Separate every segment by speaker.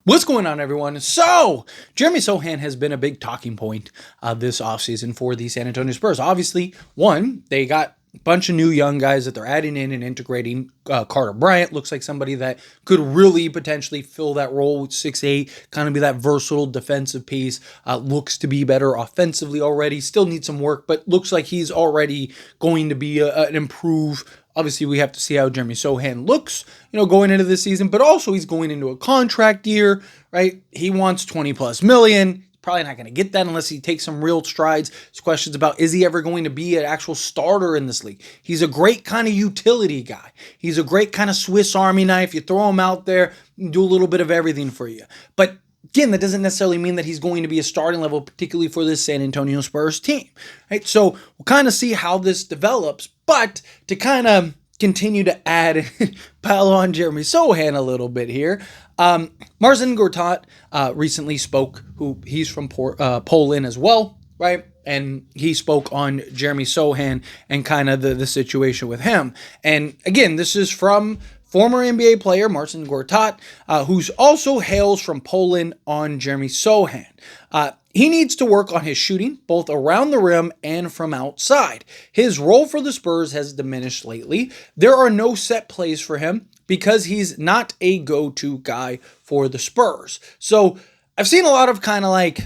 Speaker 1: What's going on, everyone? So, Jeremy Sohan has been a big talking point this offseason for the San Antonio Spurs. Obviously, one, they got a bunch of new young guys that they're adding in and integrating. Carter Bryant looks like somebody that could really potentially fill that role with 6'8", kind of be that versatile defensive piece. Looks to be better offensively already. Still needs some work, but looks like he's already going to be an improve. Obviously, we have to see how Jeremy Sohan looks, going into this season, but also he's going into a contract year, right? He wants 20 plus million. He's probably not going to get that unless he takes some real strides. There's questions about, is he ever going to be an actual starter in this league? He's a great kind of utility guy. He's a great kind of Swiss Army knife. You throw him out there, do a little bit of everything for you. But again, that doesn't necessarily mean that he's going to be a starting level, particularly for this San Antonio Spurs team, right? So we'll kind of see how this develops, but to kind of continue to add, pile on Jeremy Sohan a little bit here, Marcin Gortat recently spoke, he's from Poland as well, right? And he spoke on Jeremy Sohan and kind of the situation with him. And again, this is from former NBA player Marcin Gortat, who's also hails from Poland, on Jeremy Sohan. He needs to work on his shooting, both around the rim and from outside. His role for the Spurs has diminished lately. There are no set plays for him because he's not a go-to guy for the Spurs. So I've seen a lot of kind of like,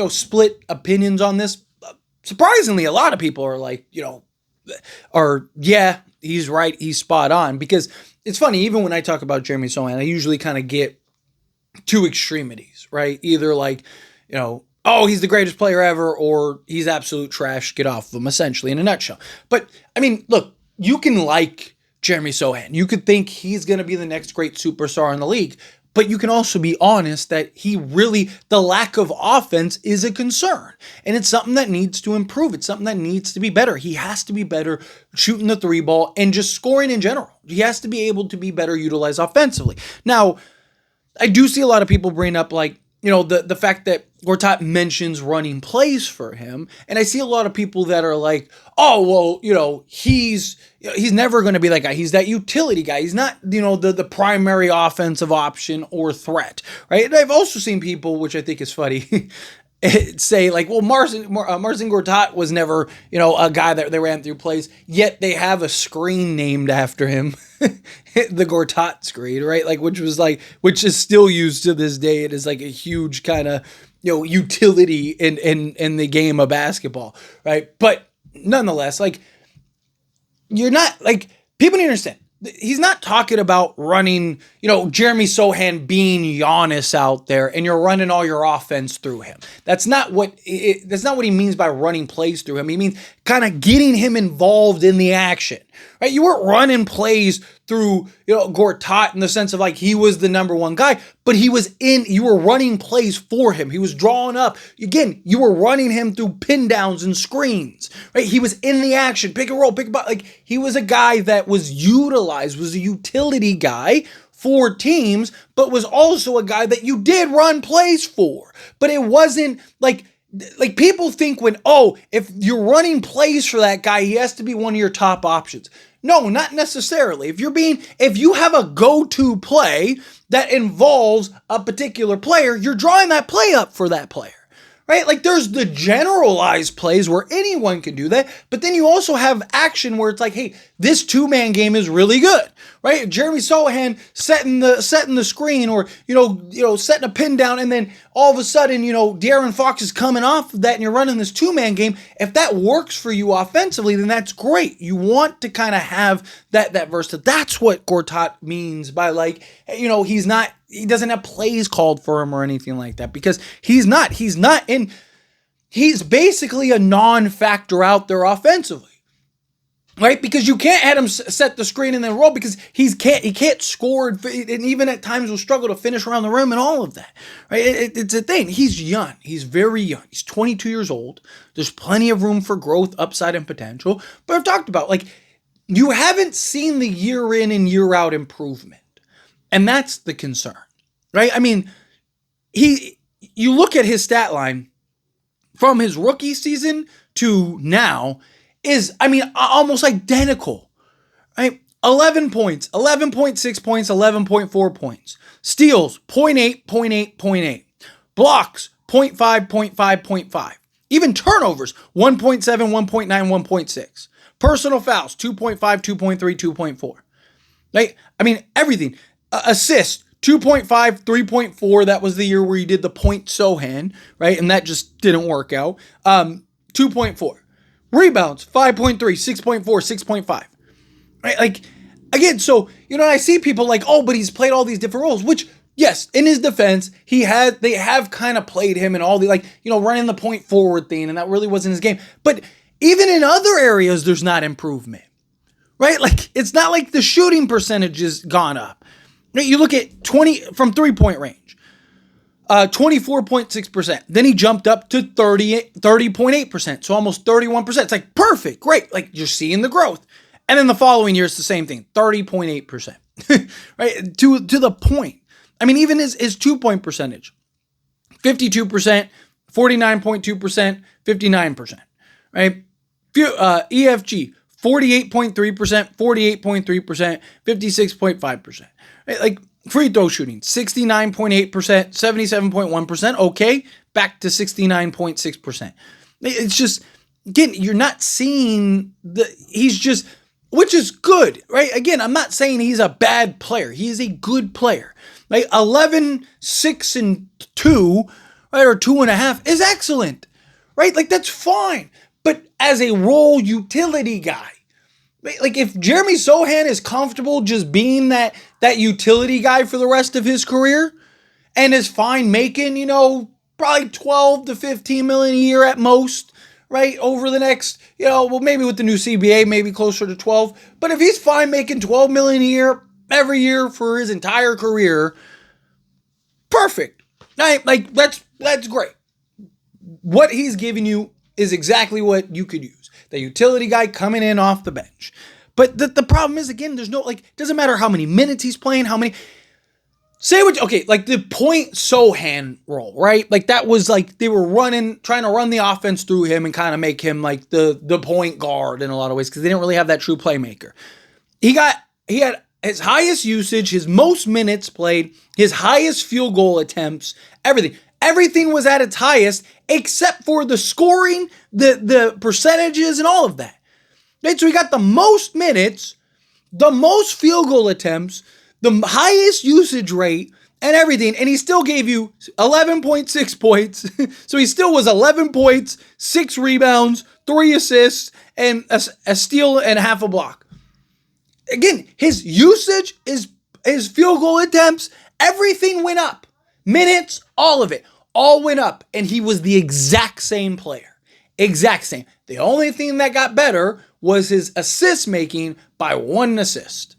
Speaker 1: split opinions on this. Surprisingly, a lot of people are like, yeah, he's right, he's spot on. Because it's funny, even when I talk about Jeremy Sohan, I usually kind of get two extremities, right? Either like, oh, he's the greatest player ever, or he's absolute trash, get off of him, essentially, in a nutshell. But, I mean, look, you can like Jeremy Sohan. You could think he's going to be the next great superstar in the league, but you can also be honest that the lack of offense is a concern. And it's something that needs to improve. It's something that needs to be better. He has to be better shooting the three ball and just scoring in general. He has to be able to be better utilized offensively. Now, I do see a lot of people bring up like, the fact that Gortat mentions running plays for him. And I see a lot of people that are like, oh, well, he's never going to be that guy. He's that utility guy. He's not, the primary offensive option or threat, right? And I've also seen people, which I think is funny, say like, well, Marcin Gortat was never, a guy that they ran through plays, yet they have a screen named after him, the Gortat screen, right? Like, which is still used to this day. It is like a huge kind of, utility in the game of basketball, right? But nonetheless, like, you're not, like, people need to understand, he's not talking about running, Jeremy Sohan being Giannis out there and you're running all your offense through him. That's not what he means by running plays through him. He means kind of getting him involved in the action, right? You weren't running plays through, Gortat in the sense of like he was the number one guy, but you were running plays for him. He was drawing up. Again, you were running him through pin downs and screens, right? He was in the action, pick and roll, like he was a guy that was utilized, was a utility guy for teams, but was also a guy that you did run plays for. But it wasn't like people think if you're running plays for that guy, he has to be one of your top options. No, not necessarily. If you have a go-to play that involves a particular player, you're drawing that play up for that player, right? Like there's the generalized plays where anyone can do that, but then you also have action where it's like, hey, this two-man game is really good, right? Jeremy Sohan setting the screen or, setting a pin down, and then all of a sudden, De'Aaron Fox is coming off of that and you're running this two-man game. If that works for you offensively, then that's great. You want to kind of have that versatility. That's what Gortat means by like, he doesn't have plays called for him or anything like that, because he's basically a non-factor out there offensively. Right? Because you can't have him set the screen and then roll, because he can't score, and even at times will struggle to finish around the rim and all of that. Right? It's a thing. He's young. He's very young. He's 22 years old. There's plenty of room for growth, upside, and potential. But I've talked about, like, you haven't seen the year in and year out improvement. And that's the concern. Right? I mean, you look at his stat line from his rookie season to now, is, almost identical, right? 11 points, 11.6 points, 11.4 points. Steals, 0.8, 0.8, 0.8. Blocks, 0.5, 0.5, 0.5. Even turnovers, 1.7, 1.9, 1.6. Personal fouls, 2.5, 2.3, 2.4. Right? I mean, everything. Assists, 2.5, 3.4. That was the year where you did the point Sohan, right? And that just didn't work out. 2.4. Rebounds, 5.3, 6.4, 6.5. Right? Like, again, so, I see people like, oh, but he's played all these different roles, which, yes, in his defense, they have kind of played him in all the, running the point forward thing, and that really wasn't his game. But even in other areas, there's not improvement, right? Like, it's not like the shooting percentage has gone up. You look at 20 from 3-point range, 24.6%. Then he jumped up to 30.8%, so almost 31%. It's like, perfect, great. Like, you're seeing the growth. And then the following year, it's the same thing, 30.8%, right? To the point. I mean, even his 2-point percentage, 52%, 49.2%, 59%, right? EFG, 48.3%, 48.3%, 56.5%. Right? Like, free throw shooting, 69.8%, 77.1%. Okay, back to 69.6%. It's just, again, you're not seeing which is good, right? Again, I'm not saying he's a bad player. He is a good player. Like 11, 6, and 2, right, or 2.5 is excellent, right? Like, that's fine. But as a role utility guy, right, like if Jeremy Sohan is comfortable just being that utility guy for the rest of his career and is fine making, probably 12 to 15 million a year at most, right, over the next, maybe with the new CBA, maybe closer to 12. But if he's fine making 12 million a year every year for his entire career, perfect. Right? Like, that's great. What he's giving you is exactly what you could use. The utility guy coming in off the bench. But the problem is, again, there's no, it doesn't matter how many minutes he's playing, like the point Sohan role, right? Like, that was like they were trying to run the offense through him and kind of make him like the point guard in a lot of ways because they didn't really have that true playmaker. He had his highest usage, his most minutes played, his highest field goal attempts, everything. Everything was at its highest except for the scoring, the percentages, and all of that. Right? So he got the most minutes, the most field goal attempts, the highest usage rate, and everything, and he still gave you 11.6 points. So he still was 11 points, 6 rebounds, 3 assists, and a steal and half a block. Again, his usage, his field goal attempts, everything went up. Minutes, all of it, all went up, and he was the exact same player. Exact same. The only thing that got better was his assist making by 1 assist.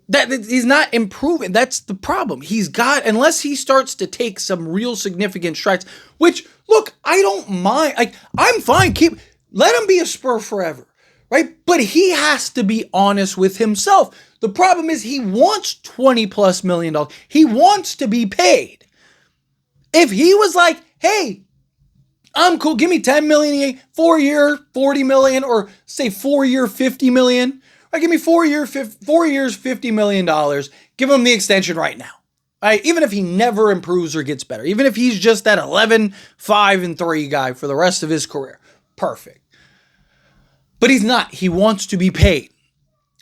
Speaker 1: That he's not improving. That's the problem. Unless he starts to take some real significant strides, which, look, I don't mind. Like, I'm fine. Let him be a Spur forever, right? But he has to be honest with himself. The problem is he wants $20+ million. He wants to be paid. If he was like, hey, I'm cool, give me $10 million, 4 year, $40 million, or say 4 year, $50 million. Give me 4 years, $50 million. Give him the extension right now. Right? Even if he never improves or gets better. Even if he's just that 11, 5, and 3 guy for the rest of his career. Perfect. But he's not. He wants to be paid.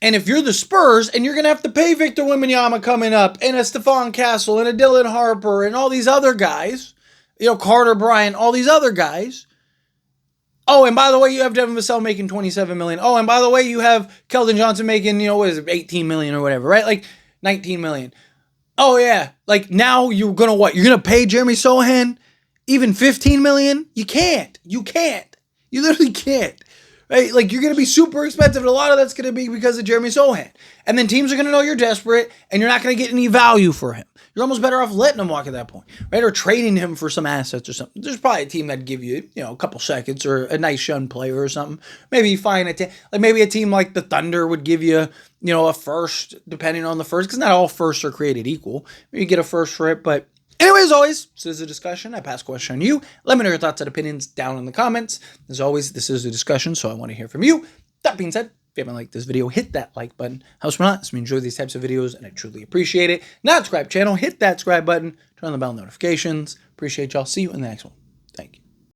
Speaker 1: And if you're the Spurs and you're going to have to pay Victor Wembanyama coming up, and a Stephon Castle, and a Dylan Harper, and all these other guys, Carter Bryant, all these other guys. Oh, and by the way, you have Devin Vassell making $27 million. Oh, and by the way, you have Keldon Johnson making, $18 million or whatever, right? Like $19 million. Oh, yeah. Like, now you're going to what? You're going to pay Jeremy Sohan even $15 million? You can't. You literally can't. Right? Like, you're going to be super expensive, and a lot of that's going to be because of Jeremy Sohan. And then teams are going to know you're desperate, and you're not going to get any value for him. You're almost better off letting him walk at that point, right? Or trading him for some assets or something. There's probably a team that'd give you, a couple seconds or a nice young player or something. Maybe you find maybe a team like the Thunder would give you, a first, depending on the first, because not all firsts are created equal. Maybe you get a first for it, but anyway, as always, this is a discussion. I pass the question on you. Let me know your thoughts and opinions down in the comments. As always, this is a discussion, so I want to hear from you. That being said, If you haven't liked this video, hit that like button. Helps me out. So we enjoy these types of videos, and I truly appreciate it. Not subscribe channel, hit that subscribe button, turn on the bell notifications. Appreciate y'all. See you in the next one.